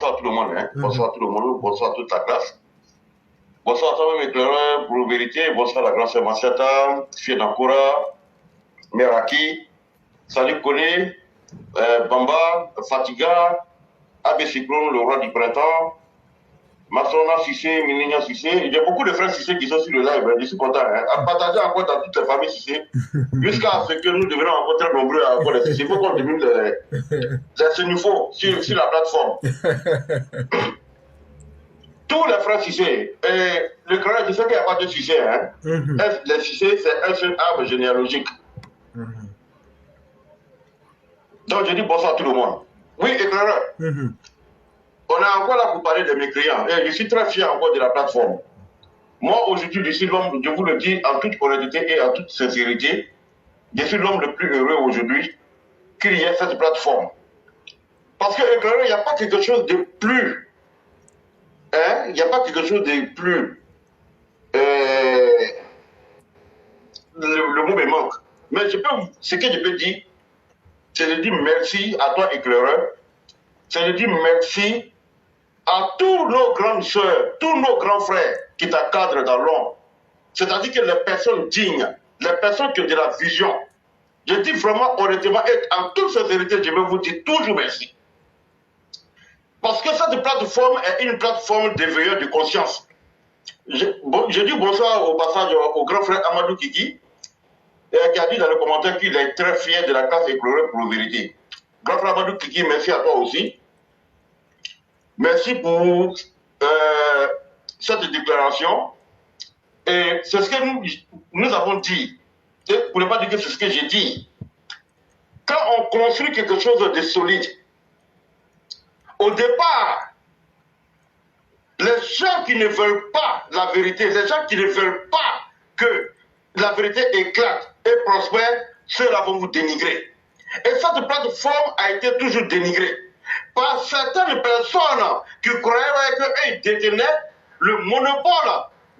Bonsoir à tout le monde, hein. Bonsoir à tout le monde, bonsoir à toute la classe. Bonsoir à toi-même, éclaireur, pour la vérité. Bonsoir à la grande sœur Massiata, Fiedankura, Meraki, Salut Kone, Bamba, Fatiga, Abbé Cyclone, le roi du printemps, Massona Sissé, Milinia Sissé. Il y a beaucoup de frères Sissé qui sont sur le live, je suis content. Hein. À partager encore dans toutes les familles Sissé, jusqu'à ce que nous devenons encore très nombreux à avoir les Sissé. Il faut qu'on diminue les nouveaux sur la plateforme. Tous les frères Cissé, le grand, je sais qu'il n'y a pas de Cissé, hein. Les Cissé, c'est un seul arbre généalogique. Donc je dis bonsoir à tout le monde. Oui, éclaireur. On est encore là pour parler de mes clients. Et je suis très fier encore de la plateforme. Moi, aujourd'hui, je suis l'homme, je vous le dis en toute honnêteté et en toute sincérité, je suis l'homme le plus heureux aujourd'hui qu'il y ait cette plateforme. Parce que, éclaireur, il n'y a pas quelque chose de plus. Hein? Il n'y a pas quelque chose de plus. Le mot me manque. Mais ce que je peux dire, c'est de dire merci à toi, éclaireur. C'est de dire merci à tous nos grandes sœurs, tous nos grands frères qui t'encadrent dans l'ombre. C'est-à-dire que les personnes dignes, les personnes qui ont de la vision. Je dis vraiment honnêtement et en toute sincérité, je vais vous dire toujours merci. Parce que cette plateforme est une plateforme d'éveilleur de conscience. Je dis bonsoir au passage au grand frère Amadou Kiki, qui a dit dans le commentaire qu'il est très fier de la classe éclairée pour la vérité. Grand frère Amadou Kiki, merci à toi aussi. Merci pour cette déclaration. Et c'est ce que nous avons dit. Et pour ne pas dire que c'est ce que j'ai dit. Quand on construit quelque chose de solide, au départ, les gens qui ne veulent pas la vérité, les gens qui ne veulent pas que la vérité éclate et prospère, ceux-là vont vous dénigrer. Et cette plateforme a été toujours dénigrée par certaines personnes qui croyaient qu'elles détenaient le monopole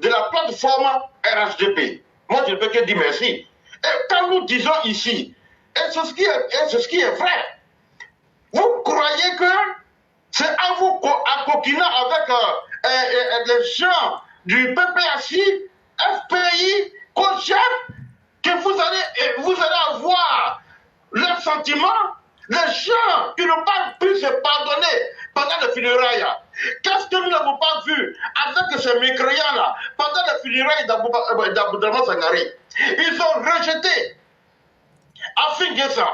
de la plateforme RHDP. Moi, je ne peux que dire merci. Et quand nous disons ici, et c'est ce qui est vrai, vous croyez que c'est à vous coquinant avec les gens du PPACI, FPI, COJEP, que vous allez avoir leurs sentiments. Les gens qui n'ont pas pu se pardonner pendant les funérailles. Qu'est-ce que nous n'avons pas vu avec ces mécréants-là pendant les funérailles d'Aboudraman Sangari? Ils ont rejeté Afin Guessa,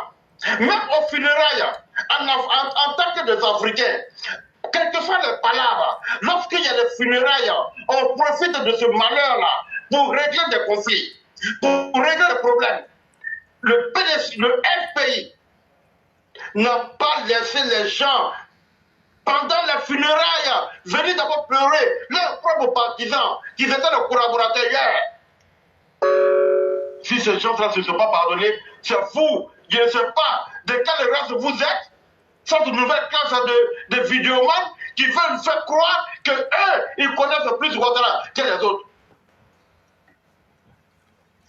même aux funérailles, en tant que des Africains. Quelles que soient les palabres, lorsqu'il y a des funérailles, on profite de ce malheur-là pour régler des conflits, pour régler des problèmes. Le FPI n'a pas laissé les gens, pendant les funérailles, venir d'abord pleurer leurs propres partisans, qui étaient leurs collaborateurs hier. Si ces gens-là ne se sont pas pardonnés, c'est vous, je ne sais pas de quelle race vous êtes, cette nouvelle classe de vidéomans qui veulent faire croire qu'eux, ils connaissent plus Ouattara que les autres.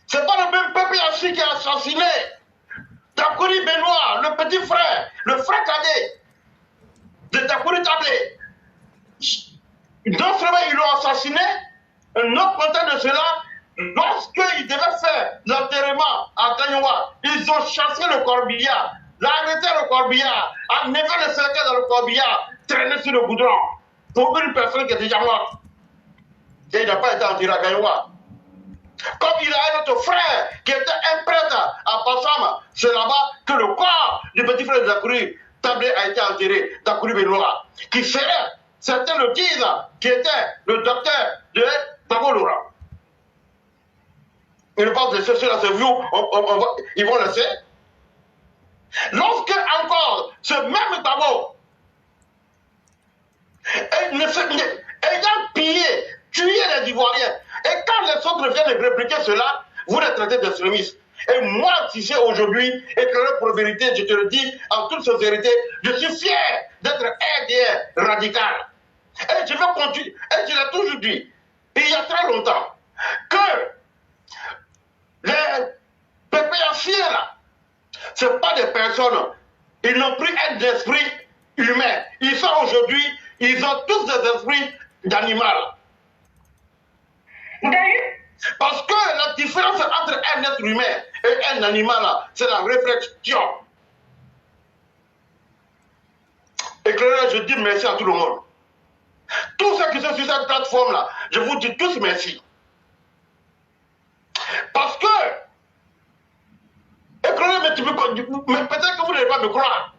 Ce n'est pas le même peuple ici qui a assassiné Takouri Benoît, le petit frère, le frère cadet de Takouri Tablé. Non seulement ils l'ont assassiné, un autre content de cela, lorsqu'ils devaient faire l'enterrement à Kanyoua, ils ont chassé le corbillard, arrêté le corbillard, enlevé le cercueil dans le corbillard, traîné sur le goudron pour une personne qui est déjà morte. Et il n'a pas été enterré à Kanyoua. Comme il a un autre frère qui était un prêtre à Passam, c'est là-bas que le corps du petit frère de Takouri Tablé a été enterré, Takouri Benoît, qui serait, certains le disent, qui était le docteur de Taboloura. Ils ne pensent que ceux-là, c'est vous, ils vont laisser. Lorsque encore ce même Tabo, ayant pillé, tué les Ivoiriens, et quand les autres viennent répliquer cela, vous les traitez d'extrémistes. Et moi, si c'est aujourd'hui, éclairé pour la vérité, je te le dis en toute sincérité, je suis fier d'être RDR radical. Et je vais continuer, et je l'ai toujours dit, il y a très longtemps, que les PPACiens là, ce n'est pas des personnes, ils n'ont pris un esprit humain. Ils sont aujourd'hui Ils ont tous des esprits d'animal. Parce que la différence entre un être humain et un animal, c'est la réflexion. Et que là, je dis merci à tout le monde. Tous ceux qui sont sur cette plateforme-là, je vous dis tous merci. Parce que, mais peut-être que vous n'allez pas me croire.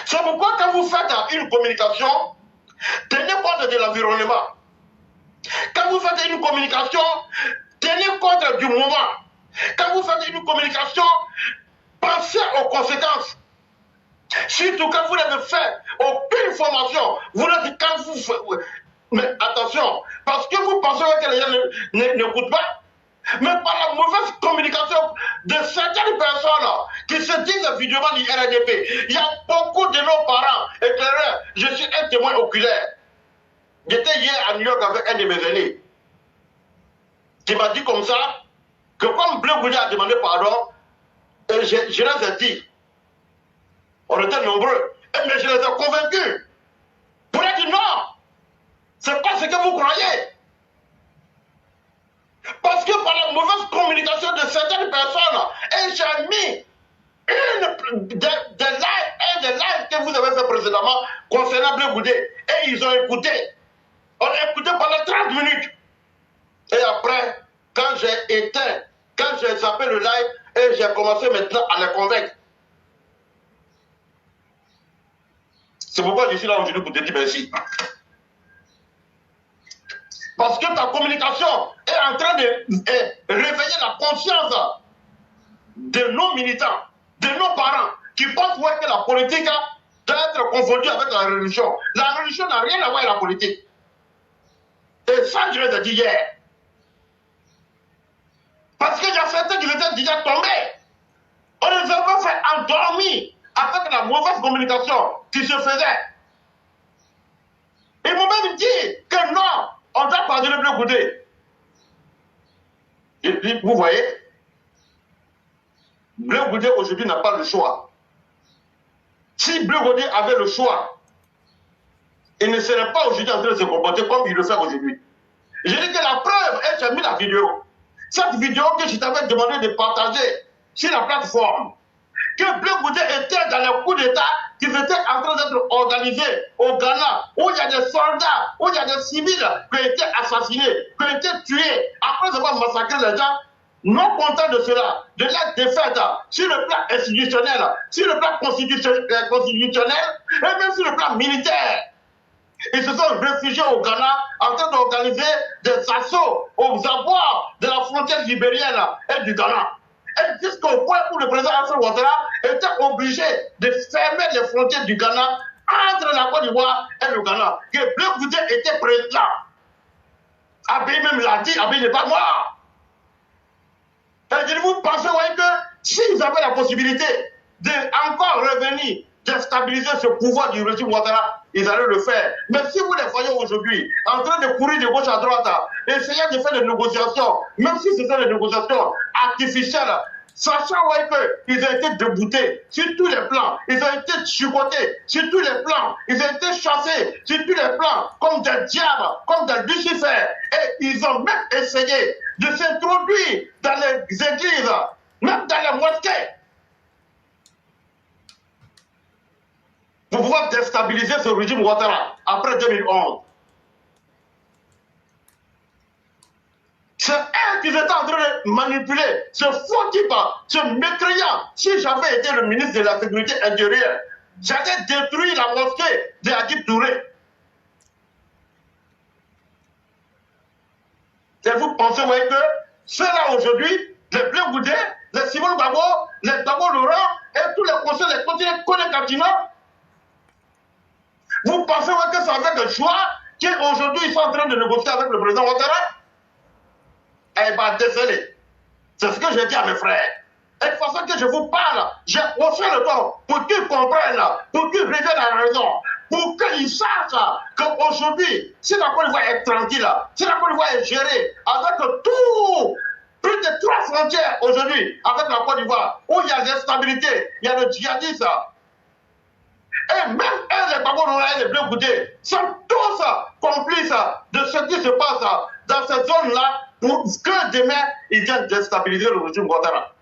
C'est pourquoi quand vous faites une communication, tenez compte de l'environnement. Quand vous faites une communication, tenez compte du moment. Quand vous faites une communication, pensez aux conséquences. Surtout quand vous n'avez fait aucune formation, vous n'avez quand vous faites... Mais attention, parce que vous pensez que les gens n'écoutent pas, mais par la mauvaise communication de certaines personnes qui se disent évidemment du RDP, il y a beaucoup de nos parents éclaireurs. Je suis un témoin oculaire. J'étais hier à New York avec un de mes aînés qui m'a dit comme ça que comme Bleu Goudé a demandé pardon, et je les ai dit, on était nombreux, mais je les ai convaincus. Pour leur dire non, c'est pas ce que vous croyez. Parce que par la mauvaise communication de certaines personnes, et j'ai mis des lives que vous avez fait précédemment concernant Bleu Goudé, et ils ont écouté. On a écouté pendant 30 minutes. Et après, quand j'ai éteint, quand j'ai zappé le live, et j'ai commencé maintenant à les convaincre. C'est pourquoi je suis là aujourd'hui pour te dire merci. Parce que ta communication est en train de réveiller la conscience de nos militants, de nos parents, qui pensent que la politique doit être confondue avec la religion. La religion n'a rien à voir avec la politique. Et ça, je les ai dit hier. Parce qu'il y a certains qui étaient déjà tombés. On les a pas fait endormir avec la mauvaise communication qui se faisait. Ils m'ont même dit que non, on doit pardonner Bleu Goudé. Et puis, vous voyez, Bleu Goudé aujourd'hui n'a pas le choix. Si Bleu Goudé avait le choix, il ne serait pas aujourd'hui en train de se comporter comme il le fait aujourd'hui. Je dis que la preuve, et j'ai mis la vidéo. Cette vidéo que je t'avais demandé de partager sur la plateforme, que Bleu Goudé était dans le coup d'État qui était en train d'être organisé au Ghana, où il y a des soldats, où il y a des civils qui ont été assassinés, qui ont été tués, après avoir massacré les gens, non contents de cela, de la défaite sur le plan institutionnel, sur le plan constitutionnel et même sur le plan militaire. Ils se sont réfugiés au Ghana en train d'organiser des assauts aux abords de la frontière libérienne et du Ghana. Et jusqu'au point où le président Alassane Ouattara était obligé de fermer les frontières du Ghana entre la Côte d'Ivoire et le Ghana. Que Bleu Goudé était président. Abbé même l'a dit, Abbé n'est pas mort. Et vous pensez que s'ils avaient la possibilité de encore revenir, de stabiliser ce pouvoir du régime Ouattara, ils allaient le faire. Mais si vous les voyez aujourd'hui, en train de courir de gauche à droite, essayant de faire des négociations, même si ce sont des négociations artificielles, sachant qu'ils ont été déboutés sur tous les plans, ils ont été chicotés sur tous les plans, ils ont été chassés sur tous les plans, comme des diables, comme des lucifères, et ils ont même essayé de s'introduire dans les églises, même dans les mosquées, pour pouvoir déstabiliser ce régime Ouattara après 2011. C'est eux qui étaient en train de manipuler ce faux type, ce mécréant. Si j'avais été le ministre de la Sécurité intérieure, j'allais détruire la mosquée de Hadib Touré. Et vous pensez que ceux-là aujourd'hui, les Bleu Goudé, les Simon Babo, les Babo Laurent et tous les conseils des continents Kone-Katina, vous pensez que ça avec le choix qu'aujourd'hui ils sont en train de négocier avec le président Ouattara? Eh bien, désolé. C'est ce que j'ai dit à mes frères. Et de toute façon que je vous parle, j'ai haussé le ton pour qu'ils comprennent, pour qu'ils reviennent à la raison, pour qu'ils sachent qu'aujourd'hui, si la Côte d'Ivoire est tranquille, si la Côte d'Ivoire est gérée avec tout, plus de 3 frontières aujourd'hui avec la Côte d'Ivoire, où il y a l'instabilité, il y a le djihadisme, Et même eux, les Babou Noura et les Bleus Goudé, sont tous complices de ce qui se passe dans ces zones-là pour que demain, ils viennent déstabiliser le régime Ouattara.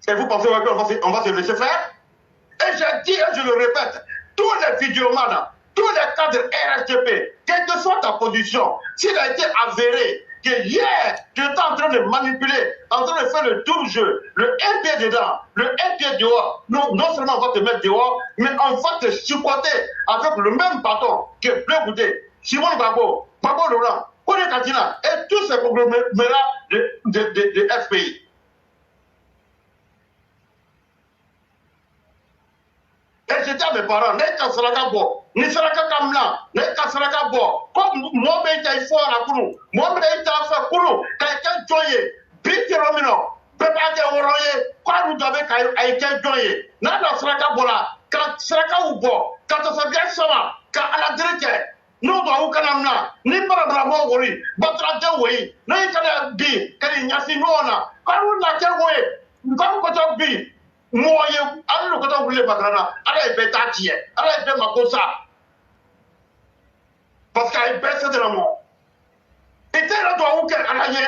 Et vous pensez qu'on va se laisser faire? Et je dis et je le répète, tous les vidéomanes, tous les cadres RSTP, quelle que soit ta position, s'il a été avéré que hier, tu étais en train de manipuler, en train de faire le tout jeu, le un pied dedans, le un pied dehors, non seulement on va te mettre dehors, mais on va te supporter avec le même bâton que Bleu Goudé, Simon Babo, Babo Laurent, Kone Katina et tous ces conglomérats de FPI. Et j'ai dit à mes parents, n'est qu'à Saraka Bo, n'est Saraka Kamla, n'est qu'à Saraka Bo, comme moi, j'ai fait à Kourou, moi, j'ai fait à Kourou, quelqu'un joyeux, Biti Romino, Pépé Oroye, quoi vous avez quelqu'un joyeux, n'a pas Saraka Bola, quand Saraka ou Bo, quand on se vient sama, quand à la directe, nous devons Kanamna, ni par Bravo Wori, Batra Dewi, n'est qu'à Bi, qu'elle y a si non, quand vous l'avez joué, quand vous avez Bi, moi, je ne pas parce qu'elle baisse de la mort. Et tu as dit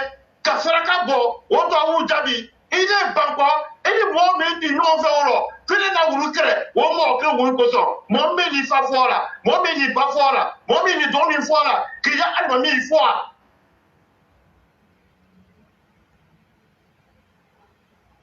que Saraka Bo, on doit vous dire, il est banco, et il m'a dit non, que les gens vous créent, on m'a créé une chose. Mon mini fa fora, mon mini pas fora, mon mini donne une fois, qu'il y a un mille fois.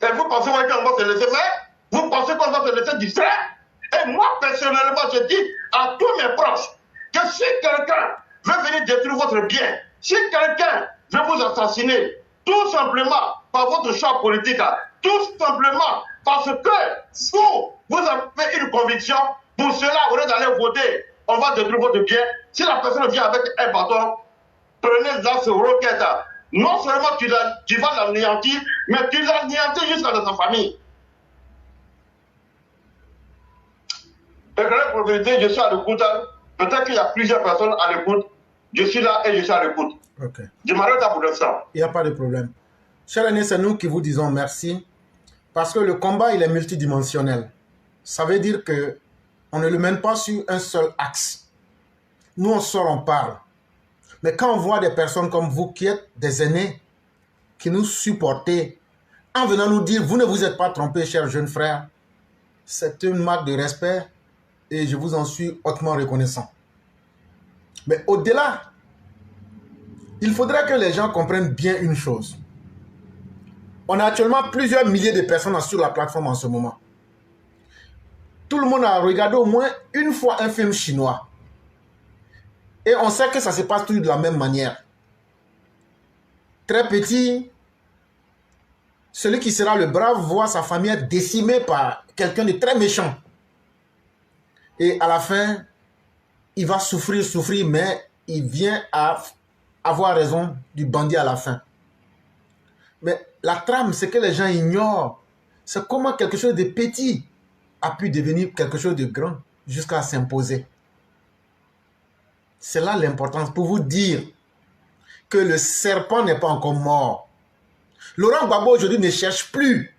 Et vous pensez qu'on va se laisser faire? Vous pensez qu'on va se laisser distraire? Et moi, personnellement, je dis à tous mes proches que si quelqu'un veut venir détruire votre bien, si quelqu'un veut vous assassiner, tout simplement par votre choix politique, tout simplement parce que vous avez une conviction, pour cela, au lieu d'aller voter, on va détruire votre bien. Si la personne vient avec un bâton, prenez là ce roquette. Non seulement tu vas l'anéantir, mais tu l'anéantis jusqu'à dans ta famille. Et pour vérité, je suis à l'écoute. Peut-être qu'il y a plusieurs personnes à l'écoute. Je suis là et je suis à l'écoute. Okay. Je m'arrête à pour ça. Il n'y a pas de problème. Chers amis, c'est nous qui vous disons merci. Parce que le combat, il est multidimensionnel. Ça veut dire que on ne le mène pas sur un seul axe. Nous, on sort, on parle. Mais quand on voit des personnes comme vous qui êtes des aînés, qui nous supportez, en venant nous dire, vous ne vous êtes pas trompés, chers jeunes frères, c'est une marque de respect et je vous en suis hautement reconnaissant. Mais au-delà, il faudrait que les gens comprennent bien une chose. On a actuellement plusieurs milliers de personnes sur la plateforme en ce moment. Tout le monde a regardé au moins une fois un film chinois. Et on sait que ça se passe toujours de la même manière. Très petit, celui qui sera le brave voit sa famille être décimée par quelqu'un de très méchant. Et à la fin, il va souffrir, mais il vient à avoir raison du bandit à la fin. Mais la trame, c'est que les gens ignorent. C'est comment quelque chose de petit a pu devenir quelque chose de grand jusqu'à s'imposer. C'est là l'importance pour vous dire que le serpent n'est pas encore mort. Laurent Gbagbo aujourd'hui ne cherche plus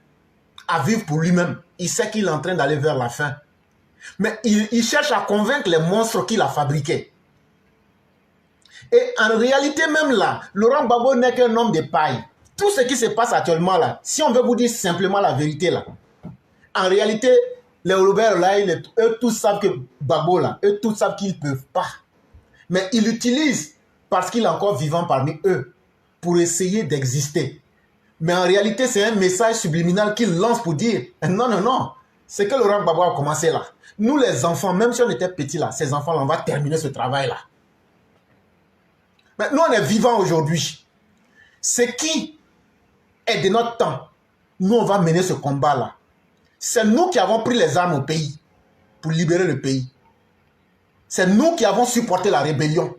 à vivre pour lui-même. Il sait qu'il est en train d'aller vers la fin. Mais il cherche à convaincre les monstres qu'il a fabriqués. Et en réalité même là, Laurent Gbagbo n'est qu'un homme de paille. Tout ce qui se passe actuellement là, si on veut vous dire simplement la vérité là, en réalité, les Robert là, eux tous savent que Gbagbo là, eux tous savent qu'ils ne peuvent pas. Mais ils l'utilisent parce qu'il est encore vivant parmi eux pour essayer d'exister. Mais en réalité, c'est un message subliminal qu'il lance pour dire non, non, non, c'est que Laurent Gbagbo a commencé là. Nous les enfants, même si on était petits là, ces enfants là, on va terminer ce travail là. Mais nous on est vivants aujourd'hui. Ce qui est de notre temps, nous on va mener ce combat là. C'est nous qui avons pris les armes au pays pour libérer le pays. C'est nous qui avons supporté la rébellion.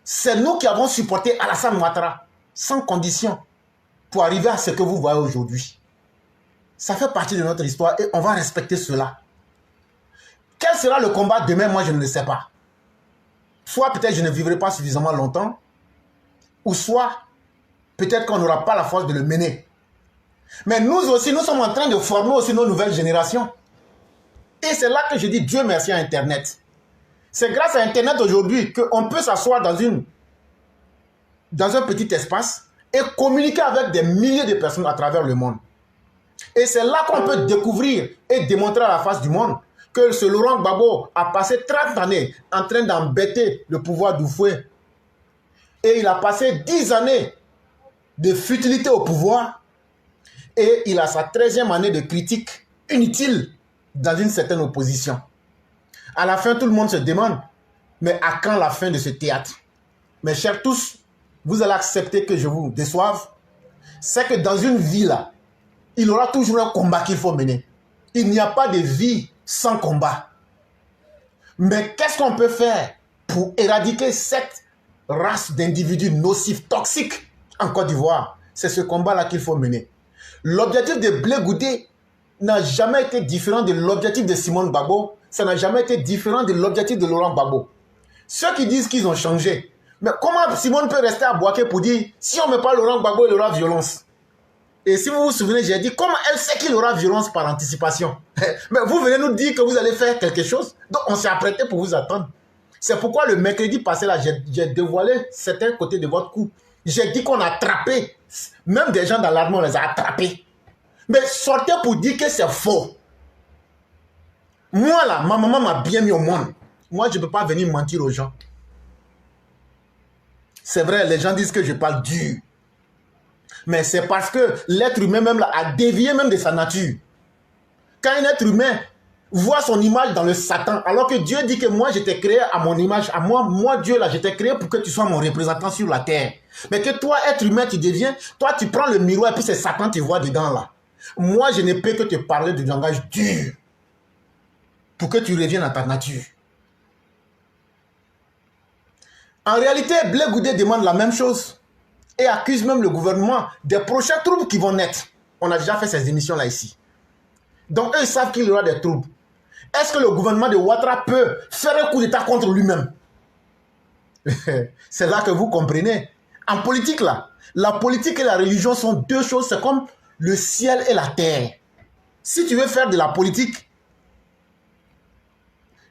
C'est nous qui avons supporté Alassane Ouattara sans condition pour arriver à ce que vous voyez aujourd'hui. Ça fait partie de notre histoire et on va respecter cela. Quel sera le combat demain? Moi, je ne le sais pas. Soit peut-être je ne vivrai pas suffisamment longtemps, ou soit peut-être qu'on n'aura pas la force de le mener. Mais nous aussi, nous sommes en train de former aussi nos nouvelles générations. Et c'est là que je dis Dieu merci à Internet. C'est grâce à Internet aujourd'hui qu'on peut s'asseoir dans un petit espace et communiquer avec des milliers de personnes à travers le monde. Et c'est là qu'on peut découvrir et démontrer à la face du monde que ce Laurent Gbagbo a passé 30 années en train d'embêter le pouvoir du fouet. Et il a passé 10 années de futilité au pouvoir. Et il a sa 13e année de critique inutile dans une certaine opposition. À la fin, tout le monde se demande, mais à quand la fin de ce théâtre? Mes chers tous, vous allez accepter que je vous déçoive. C'est que dans une vie là, il y aura toujours un combat qu'il faut mener. Il n'y a pas de vie sans combat. Mais qu'est-ce qu'on peut faire pour éradiquer cette race d'individus nocifs, toxiques en Côte d'Ivoire? C'est ce combat-là qu'il faut mener. L'objectif de Blé Goudé n'a jamais été différent de l'objectif de Simone Gbagbo. Ça n'a jamais été différent de l'objectif de Laurent Gbagbo. Ceux qui disent qu'ils ont changé, mais comment Simone peut rester à Boaké pour dire si on ne met pas Laurent Gbagbo, il y aura violence? Et si vous vous souvenez, j'ai dit comment elle sait qu'il y aura violence par anticipation? Mais vous venez nous dire que vous allez faire quelque chose. Donc on s'est apprêté pour vous attendre. C'est pourquoi le mercredi passé, là, j'ai dévoilé certains côtés de votre coup. J'ai dit qu'on a attrapé, même des gens dans l'armée, on les a attrapés. Mais sortez pour dire que c'est faux. Moi, là, ma maman m'a bien mis au monde. Moi, je ne peux pas venir mentir aux gens. C'est vrai, les gens disent que je parle dur. Mais c'est parce que l'être humain même là, a dévié même de sa nature. Quand un être humain voit son image dans le Satan, alors que Dieu dit que moi, je t'ai créé à mon image, à moi Dieu, là, je t'ai créé pour que tu sois mon représentant sur la terre. Mais que toi, être humain, tu deviens, toi, tu prends le miroir et puis c'est Satan qui voit dedans, là. Moi, je ne peux que te parler du langage dur pour que tu reviennes à ta nature. En réalité, Blé Goudé demande la même chose et accuse même le gouvernement des prochains troubles qui vont naître. On a déjà fait ces émissions-là ici. Donc, eux, ils savent qu'il y aura des troubles. Est-ce que le gouvernement de Ouattara peut faire un coup d'État contre lui-même? C'est là que vous comprenez. En politique, là, la politique et la religion sont deux choses. C'est comme le ciel et la terre. Si tu veux faire de la politique,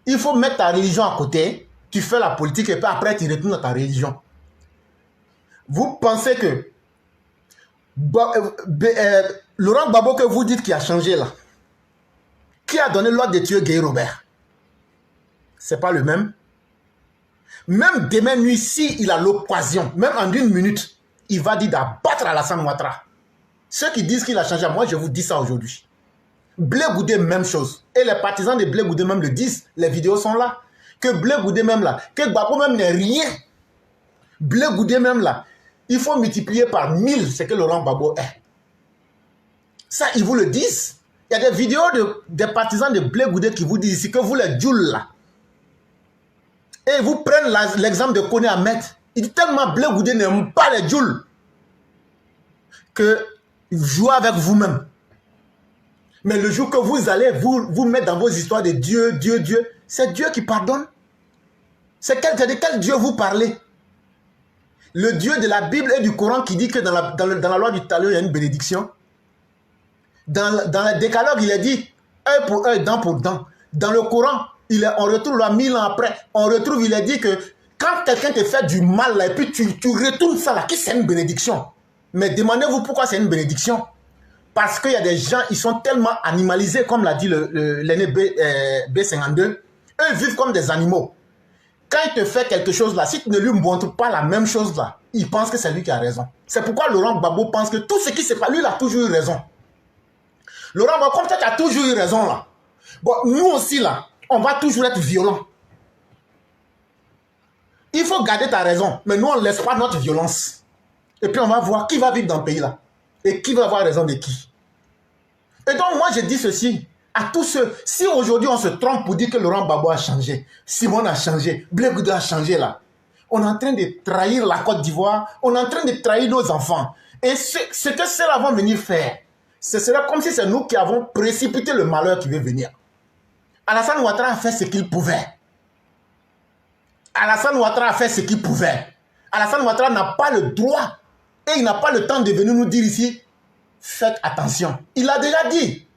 il faut mettre ta religion à côté. Tu fais la politique et puis après, tu retournes à ta religion. Vous pensez que Laurent Gbagbo que vous dites qui a changé là, qui a donné l'ordre de tuer Guy Robert? C'est pas le même. Même demain nuit, si il a l'occasion, même en 1 minute, il va dire d'abattre Alassane Ouattara. Ceux qui disent qu'il a changé, moi je vous dis ça aujourd'hui. Blé Goudé, même chose. Et les partisans de Blé Goudé même le disent, les vidéos sont là. Que Blé Goudé même là, que Gbagbo même n'est rien. Blé Goudé même là, il faut multiplier par 1000 ce que Laurent Gbagbo est. Ça, ils vous le disent. Il y a des vidéos des partisans de Blé Goudé qui vous disent ici que vous les djouls là. Et ils vous prennent l'exemple de Kone Ahmed. Il dit tellement Blé Goudé n'aime pas les djouls que jouez avec vous-même. Mais le jour que vous allez vous mettre dans vos histoires de Dieu, c'est Dieu qui pardonne. C'est de quel Dieu vous parlez? Le Dieu de la Bible et du Coran qui dit que dans la loi du talion, il y a une bénédiction. Dans le décalogue, il est dit œil pour œil, dent pour dent. Dans le Coran, on retrouve là 1000 ans après, on retrouve, il est dit que quand quelqu'un te fait du mal là, et puis tu retournes ça là, c'est une bénédiction. Mais demandez-vous pourquoi c'est une bénédiction. Parce qu'il y a des gens, ils sont tellement animalisés, comme l'a dit l'aîné B52, eux vivent comme des animaux. Quand il te fait quelque chose là, si tu ne lui montres pas la même chose là, il pense que c'est lui qui a raison. C'est pourquoi Laurent Gbagbo pense que tout ce qui se passe, lui il a toujours eu raison. Laurent Gbagbo, comme ça tu as toujours eu raison là. Bon, nous aussi là, on va toujours être violents. Il faut garder ta raison, mais nous on ne laisse pas notre violence. Et puis on va voir qui va vivre dans le pays là. Et qui va avoir raison de qui. Et donc moi je dis ceci à tous ceux, si aujourd'hui on se trompe pour dire que Laurent Gbagbo a changé, Simone a changé, Blé Goudé a changé là, on est en train de trahir la Côte d'Ivoire, on est en train de trahir nos enfants. Et ce que ceux-là vont venir faire, ce sera comme si c'est nous qui avons précipité le malheur qui veut venir. Alassane Ouattara a fait ce qu'il pouvait. Alassane Ouattara a fait ce qu'il pouvait. Alassane Ouattara n'a pas le droit et il n'a pas le temps de venir nous dire ici faites attention. Il a déjà dit,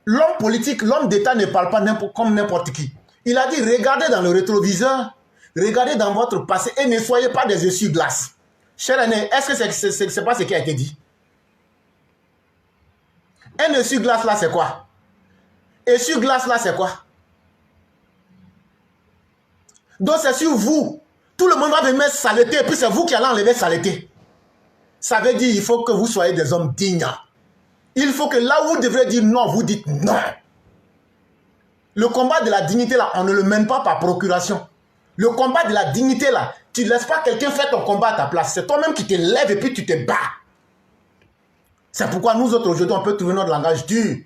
l'homme politique, l'homme d'État ne parle pas comme n'importe qui. Il a dit, regardez dans le rétroviseur, regardez dans votre passé et ne soyez pas des essuie-glaces. Cher aîné, est-ce que c'est pas ce qui a été dit? Un essuie-glace là, c'est quoi? Essuie-glace là, c'est quoi? Donc c'est sur vous. Tout le monde va venir mettre saleté et puis c'est vous qui allez enlever saleté. Ça veut dire qu'il faut que vous soyez des hommes dignes. Il faut que là où vous devrez dire non, vous dites non. Le combat de la dignité là, on ne le mène pas par procuration. Le combat de la dignité là, tu ne laisses pas quelqu'un faire ton combat à ta place. C'est toi-même qui te lèves et puis tu te bats. C'est pourquoi nous autres aujourd'hui, on peut trouver notre langage dur.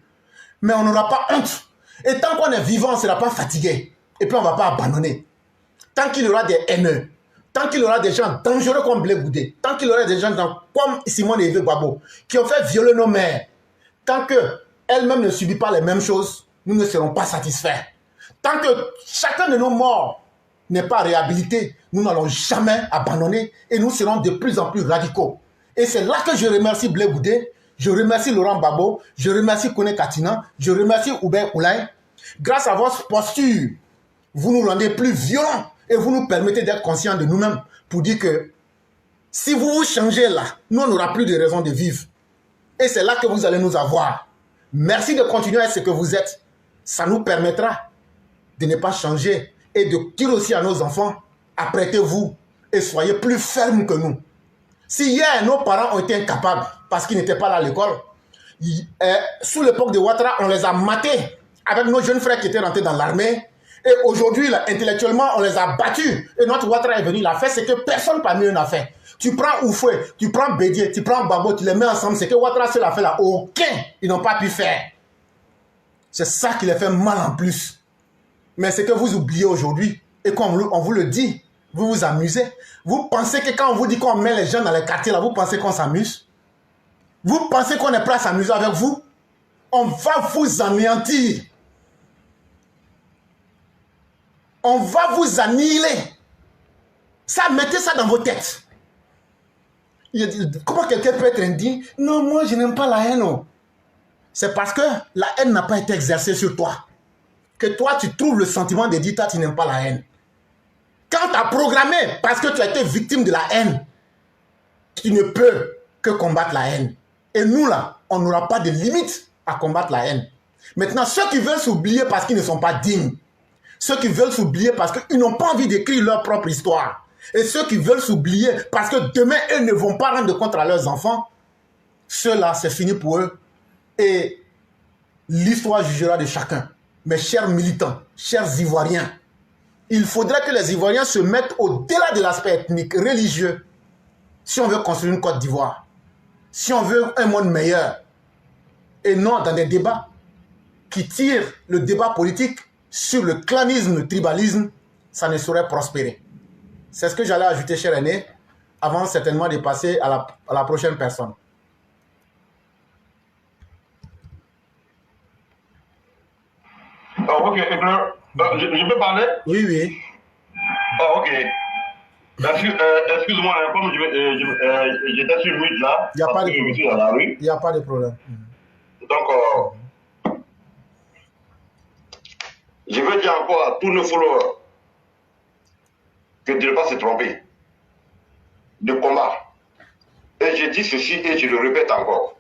Mais on n'aura pas honte. Et tant qu'on est vivant, on ne sera pas fatigué. Et puis on ne va pas abandonner. Tant qu'il y aura des haineux, tant qu'il y aura des gens dangereux comme Blé Goudé, tant qu'il y aura des gens comme Simone Evé Gbagbo, qui ont fait violer nos mères, tant qu'elles-mêmes ne subissent pas les mêmes choses, nous ne serons pas satisfaits. Tant que chacun de nos morts n'est pas réhabilité, nous n'allons jamais abandonner et nous serons de plus en plus radicaux. Et c'est là que je remercie Blé Goudé, je remercie Laurent Gbagbo, je remercie Kone Katina, je remercie Hubert Oulay. Grâce à votre posture, vous nous rendez plus violents et vous nous permettez d'être conscients de nous-mêmes pour dire que si vous vous changez là, nous on n'aura plus de raison de vivre. Et c'est là que vous allez nous avoir. Merci de continuer à être ce que vous êtes. Ça nous permettra de ne pas changer et de dire aussi à nos enfants, apprêtez-vous et soyez plus fermes que nous. Si hier nos parents ont été incapables parce qu'ils n'étaient pas là à l'école, sous l'époque de Ouattara, on les a matés avec nos jeunes frères qui étaient rentrés dans l'armée. Et aujourd'hui, intellectuellement, on les a battus. Et notre Ouattara est venu, il a fait ce que personne parmi eux n'a fait. Tu prends Oufoué, tu prends Bédié, tu prends Babo, tu les mets ensemble. Ce que Ouattara seul a fait là, aucun, ils n'ont pas pu faire. C'est ça qui les fait mal en plus. Mais c'est que vous oubliez aujourd'hui, et qu'on vous le dit, vous vous amusez. Vous pensez que quand on vous dit qu'on met les gens dans les quartiers là, vous pensez qu'on s'amuse? Vous pensez qu'on est prêt à s'amuser avec vous? On va vous anéantir. On va vous annihiler. Ça, mettez ça dans vos têtes. Comment quelqu'un peut être indigne? Non, moi je n'aime pas la haine. C'est parce que la haine n'a pas été exercée sur toi que toi tu trouves le sentiment de dire toi tu n'aimes pas la haine. Quand tu as programmé parce que tu as été victime de la haine, tu ne peux que combattre la haine. Et nous là, on n'aura pas de limite à combattre la haine. Maintenant, ceux qui veulent s'oublier parce qu'ils ne sont pas dignes, ceux qui veulent s'oublier parce qu'ils n'ont pas envie d'écrire leur propre histoire, et ceux qui veulent s'oublier parce que demain, eux ne vont pas rendre compte à leurs enfants, ceux-là, c'est fini pour eux. Et l'histoire jugera de chacun. Mes chers militants, chers Ivoiriens, il faudrait que les Ivoiriens se mettent au-delà de l'aspect ethnique, religieux, si on veut construire une Côte d'Ivoire, si on veut un monde meilleur, et non dans des débats qui tirent le débat politique sur le clanisme, le tribalisme, ça ne saurait prospérer. C'est ce que j'allais ajouter, cher aîné, avant certainement de passer à la prochaine personne. Oh, ok, je peux parler? Oui, oui. Oh, ok. Excuse-moi, comme j'étais sur mute là, Il n'y a pas de je suis dans la rue. Il n'y a pas de problème. Donc, je veux dire encore à tous nos followers que de ne pas se tromper de combat. Et je dis ceci et je le répète encore.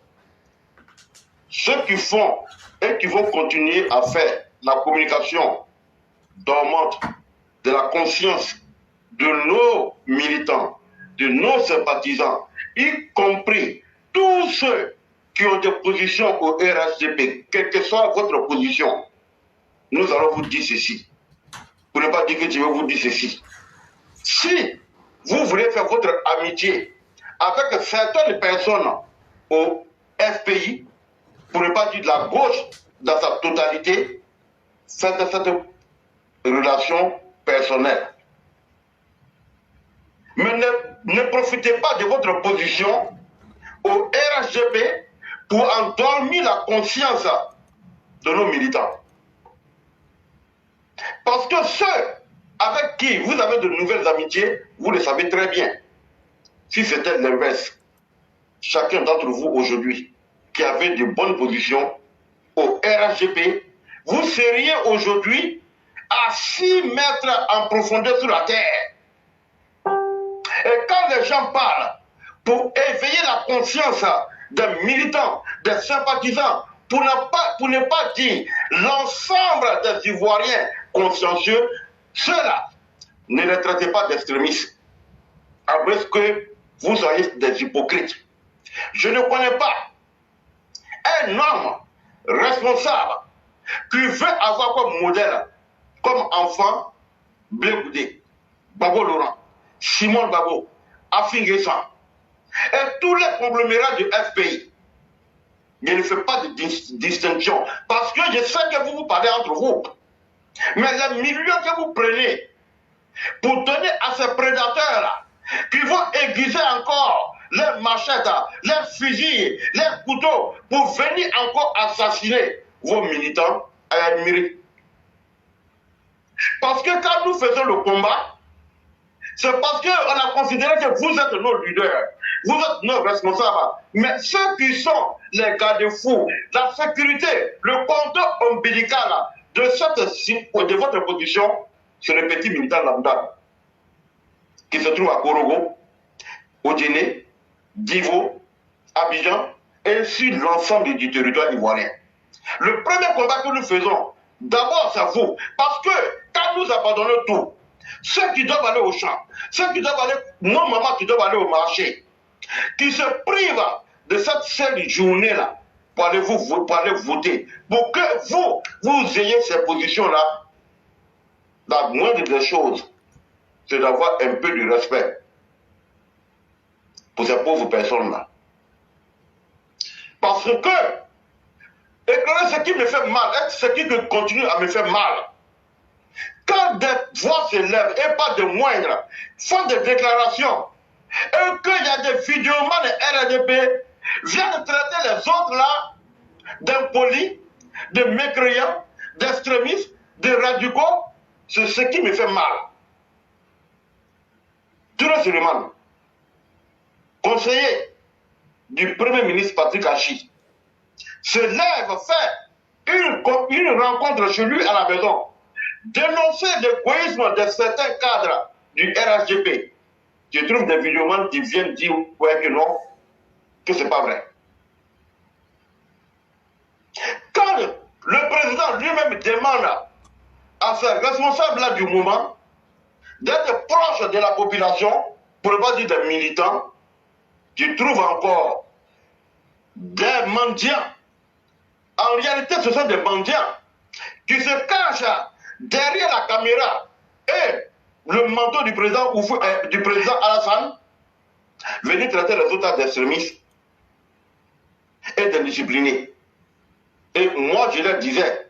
Ceux qui font et qui vont continuer à faire la communication dormante de la conscience de nos militants, de nos sympathisants, y compris tous ceux qui ont des positions au RHDP, quelle que soit votre position, nous allons vous dire ceci. Pour ne pas dire que je vais vous dire ceci. Si vous voulez faire votre amitié avec certaines personnes au FPI, pour ne pas dire de la gauche dans sa totalité, faites cette relation personnelle. Mais ne profitez pas de votre position au RHDP pour endormir la conscience de nos militants. Parce que ceux avec qui vous avez de nouvelles amitiés, vous le savez très bien. Si c'était l'inverse, chacun d'entre vous aujourd'hui qui avait de bonnes positions au RHGP, vous seriez aujourd'hui à 6 mètres en profondeur sur la terre. Et quand les gens parlent pour éveiller la conscience des militants, des sympathisants, pour ne pas dire l'ensemble des Ivoiriens consciencieux, ceux-là, ne les traitez pas d'extrémistes, à moins que vous soyez des hypocrites. Je ne connais pas un homme responsable qui veut avoir comme modèle, comme enfant, Blé Babo Laurent, Simon Babo, Afinguessan, et tous les conglomérats du FPI. Je ne fais pas de distinction, parce que je sais que vous parlez entre vous. Mais les millions que vous prenez pour donner à ces prédateurs-là, qui vont aiguiser encore leurs machettes, leurs fusils, leurs couteaux, pour venir encore assassiner vos militants, à admirer. Parce que quand nous faisons le combat, c'est parce qu'on a considéré que vous êtes nos leaders, vous êtes nos responsables. Mais ceux qui sont les garde-fous, la sécurité, le compteur ombilical de votre position, c'est le petit militant lambda qui se trouve à Korogo, Odéné, Divo, Abidjan, et sur l'ensemble du territoire ivoirien. Le premier combat que nous faisons, d'abord c'est vous, parce que quand nous abandonnons tout, ceux qui doivent aller au champ, ceux qui doivent aller, nos mamans qui doivent aller au marché, qui se privent de cette seule journée-là pour aller voter, pour que vous ayez ces positions-là, la moindre des choses, c'est d'avoir un peu de respect pour ces pauvres personnes-là. Parce que, éclairer ce qui me fait mal, ce qui continue à me faire mal, quand des voix se lèvent, et pas de moindres, font des déclarations, et qu'il y a des vidéomans de RDP, viennent traiter les autres là d'impolis, de mécréants, d'extrémistes, de radicaux, c'est ce qui me fait mal. Touré Suleiman, conseiller du Premier ministre Patrick Achi, se lève, fait une rencontre chez lui à la maison, dénoncer l'égoïsme de certains cadres du RHGP. Je trouve des vidéomans qui viennent dire ouais, que non, que c'est pas vrai. Quand le président lui-même demande à ses responsables du moment d'être proche de la population, pour ne pas dire des militants, je trouve encore des mendiants. En réalité, ce sont des mendiants qui se cachent derrière la caméra et le manteau du président Alassane, venir traiter les autres d'extrémistes et d'indisciplinés. Et moi, je leur disais,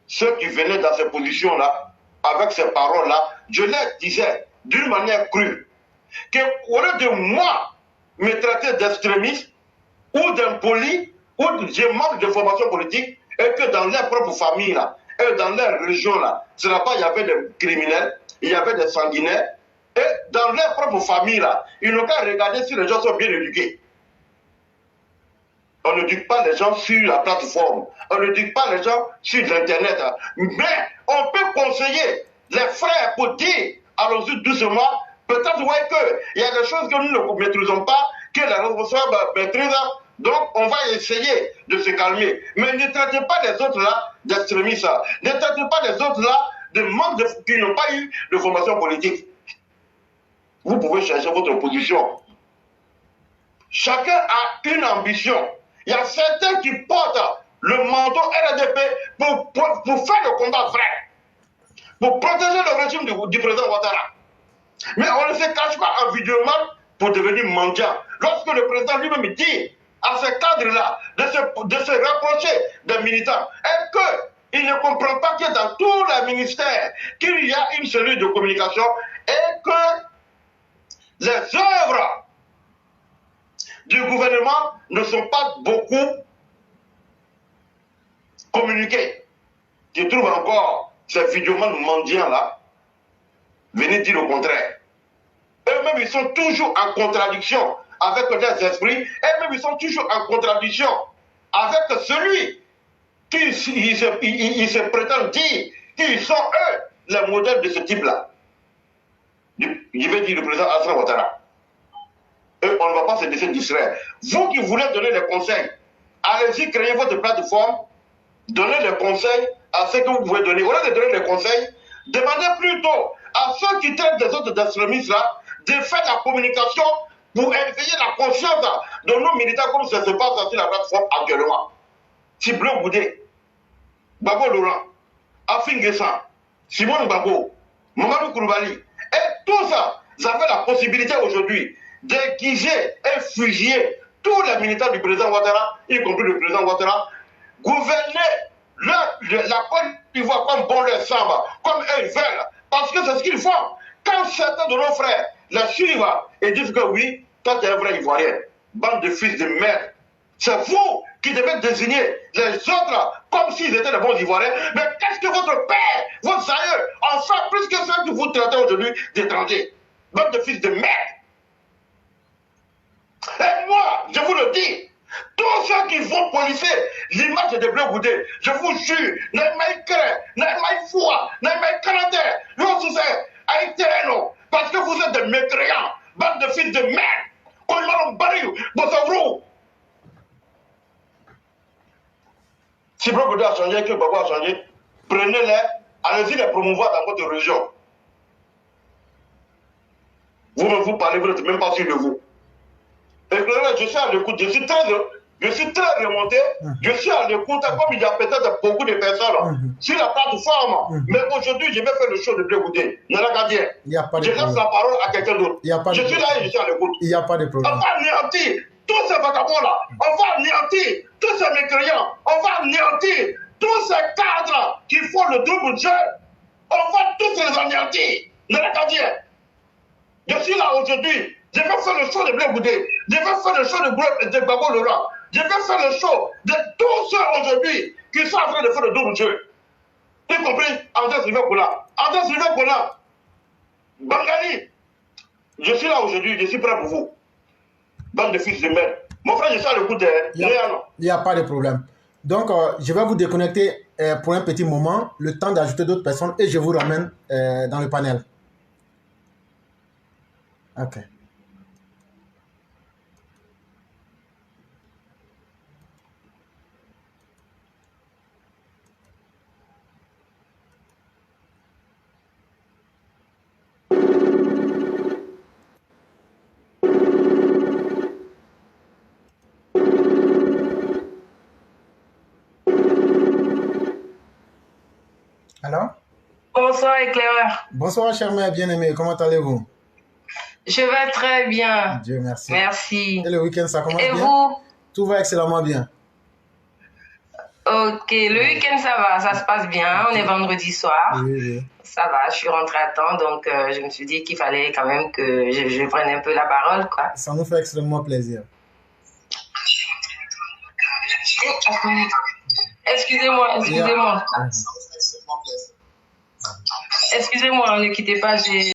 ceux qui venaient dans ces positions-là, avec ces paroles-là, je leur disais d'une manière crue, qu'au lieu de moi me traiter d'extrémiste ou d'impoli, ou je manque de formation politique, et que dans leur propre famille, là, et dans leur région, là, ce n'est pas, il y avait des criminels, il y avait des sanguinaires, et dans leur propre famille, là, ils n'ont qu'à regarder si les gens sont bien éduqués. On n'éduque pas les gens sur la plateforme, on n'éduque pas les gens sur l'Internet, mais on peut conseiller les frères pour dire, allons-y doucement, peut-être ouais, qu'il y a des choses que nous ne maîtrisons pas, que les responsables maîtrisent, donc on va essayer de se calmer. Mais ne traitez pas les autres là d'extrémistes, ne traitez pas les autres là de membres qui n'ont pas eu de formation politique. Vous pouvez chercher votre position. Chacun a une ambition. Il y a certains qui portent le manteau RDP pour faire le combat vrai, pour protéger le régime du président Ouattara. Mais on ne se cache pas en vidéoman pour devenir mendiant. Lorsque le président lui-même dit à ce cadre-là de se rapprocher des militants, et qu'il ne comprend pas que dans tous les ministères, qu'il y a une cellule de communication et que les œuvres du gouvernement ne sont pas beaucoup communiquées. Je trouve encore ces vidéomans mendiants-là venir dire le contraire. Eux-mêmes, ils sont toujours en contradiction avec leurs esprits, et même ils sont toujours en contradiction avec celui qui il se prétend dire qu'ils sont eux les modèles de ce type-là. Je vais dire le président Alassane Ouattara. Et on ne va pas se laisser distraire. Vous qui voulez donner des conseils, allez-y, créez votre plateforme, donnez des conseils à ceux que vous pouvez donner. Au lieu de donner des conseils, demandez plutôt à ceux qui traitent des autres extrémistes là de faire la communication pour éveiller la conscience de nos militants comme ça se passe sur la plateforme actuellement. Si Bleu Goudé, Babo Laurent, Afin Guessan, Simone Babo, Mamadou Koulibaly, et tout ça, ça fait la possibilité aujourd'hui d'aiguiser et fusiller tous les militants du président Ouattara, y compris le président Ouattara, gouverner la Côte d'Ivoire comme bon leur semble, comme eux veulent, parce que c'est ce qu'ils font. Quand certains de nos frères la suivent et disent que oui, toi tu es un vrai Ivoirien, bande de fils de merde, c'est vous qui devez désigner les autres comme s'ils étaient de bons Ivoiriens. Mais qu'est-ce que votre père, votre aïeux, en fait plus que ceux que vous traitez aujourd'hui d'étrangers? Bande de fils de merde. Et moi, je vous le dis, tous ceux qui vont policer l'image de Bleu Goudé, je vous jure, n'aimez que, n'aimez foi, n'aimez caractère, non, c'est un terrain, parce que vous êtes des mécréants, bande de fils de merde, qu'on m'a barré, vous. Si Bleu Goudé a changé, que Babo a changé, prenez-les, allez-y les promouvoir dans votre région. Vous parlez, vous n'êtes même pas sûr de vous. Et je suis à l'écoute, je suis très remonté, je suis à l'écoute, comme il y a peut-être beaucoup de personnes sur la plateforme. Mais aujourd'hui, je vais faire le show de Bleu Goudé. Je laisse la parole à quelqu'un d'autre. Je suis là et je suis à l'écoute. Il n'y a pas de problème. On va anéantir tous ces vagabonds-là. On va anéantir tous ces mécréants. On va anéantir tous ces cadres qui font le double jeu. On va tous les anéantir. Je suis là aujourd'hui. Je vais faire le show de Bleu Goudé. Je vais faire le show de Babo Laurent. Je vais faire le show de tous ceux aujourd'hui qui sont en train de faire le double jeu. Y compris André Sylvain Kola. André Sylvain Kola. Bangali. Je suis là aujourd'hui. Je suis prêt pour vous. Bande de fils de merde. Mon frère, je suis à l'écoute de Léa. Il n'y a pas de problème. Donc, je vais vous déconnecter pour un petit moment, le temps d'ajouter d'autres personnes et je vous ramène dans le panel. Ok. Alors? Bonsoir, éclaireur. Bonsoir, chère mère bien-aimée. Comment allez-vous? Je vais très bien. Dieu merci. Merci. Et le week-end, ça commence bien? Et vous? Tout va excellemment bien. Ok, le week-end, ça va, ça se passe bien. On est vendredi soir. Oui, oui. Ça va, je suis rentrée à temps, donc je me suis dit qu'il fallait quand même que je prenne un peu la parole, quoi. Ça nous fait extrêmement plaisir. Excusez-moi. Excusez-moi, ne quittez pas, j'ai...